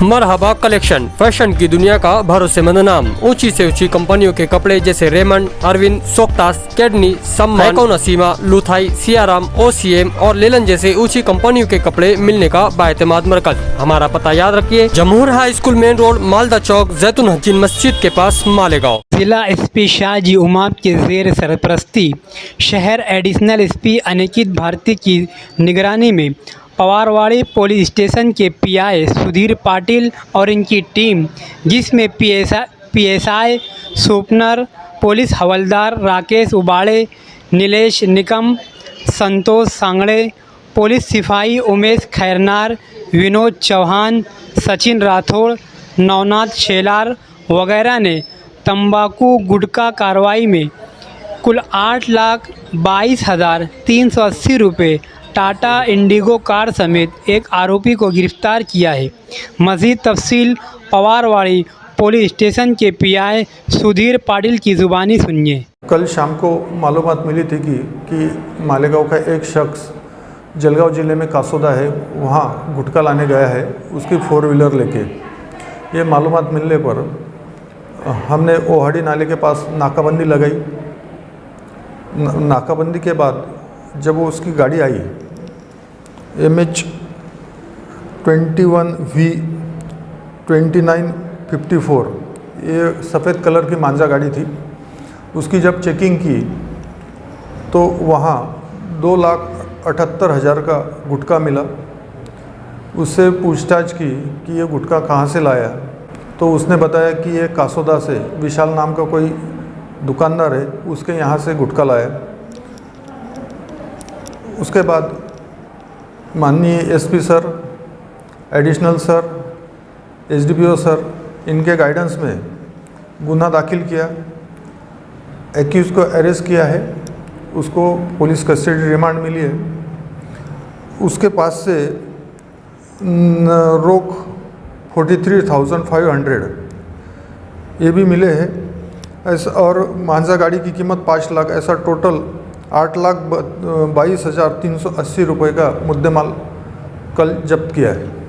मरहबा collection, fashion की दुनिया का भरोसेमंद नाम। ऊंची से ऊंची कंपनियों के कपड़े जैसे रेमंड, अरविंद, सोक्टास, कैडनी, सम्मान, नसीमा, लुथाई, सियाराम, ओसीएम और लेलन जैसे ऊंची कंपनियों के कपड़े मिलने का बाएतमाद मरकज। हमारा पता याद रखिए, Jamhoor high school main road, Malda chowk, Jaitun Hajin मस्जिद के पास, मालेगांव। जिला एसपी शाहजी उमाप के ज़ेर सरपरस्ती शहर एडिशनल एसपी अनिकेत भारती की निगरानी में पवारवाड़ी पुलिस स्टेशन के पीआई सुधीर पाटिल और इनकी टीम, जिसमें पीएसआई स्वप्नर, पुलिस हवलदार राकेश उबाड़े, नीलेश निकम, संतोष सांगड़े, पुलिस सिपाही उमेश खैरनार, विनोद चौहान, सचिन राठौड़, नवनाथ शेलार वगैरह ने तंबाकू गुटखा कार्रवाई में कुल 8,22,380 रुपये टाटा इंडिगो कार समेत एक आरोपी को गिरफ्तार किया है। मज़ीद तफसील पवारवाड़ी पुलिस स्टेशन के पीआई सुधीर पाटिल की ज़ुबानी सुनिए। कल शाम को मालूमात मिली थी कि मालेगांव का एक शख्स जलगांव ज़िले में कासोदा है, वहाँ गुटखा लाने गया है उसकी 4 व्हीलर लेके। ये मालूमात मिलने पर हमने ओहाड़ी नाले के पास नाकाबंदी लगाई। नाकाबंदी के बाद जब वो उसकी गाड़ी आई MH21V2954, ये सफ़ेद कलर की मांझा गाड़ी थी। उसकी जब चेकिंग की तो वहाँ 2,78,000 का गुटखा मिला। उससे पूछताछ की कि ये गुटखा कहाँ से लाया, तो उसने बताया कि ये कासोदा से विशाल नाम का कोई दुकानदार है, उसके यहाँ से गुटखा लाया। उसके बाद माननीय SP sir, additional sir, SDPO sir, इनके गाइडेंस में गुना दाखिल किया, एक्यूज को अरेस्ट किया है, उसको पुलिस कस्टडी रिमांड मिली है। उसके पास से रोक 43,500 ये भी मिले हैं ऐसा, और मांझा गाड़ी की कीमत 5 लाख, ऐसा टोटल 8,22,380 रुपये का मुद्देमाल कल जब्त किया है।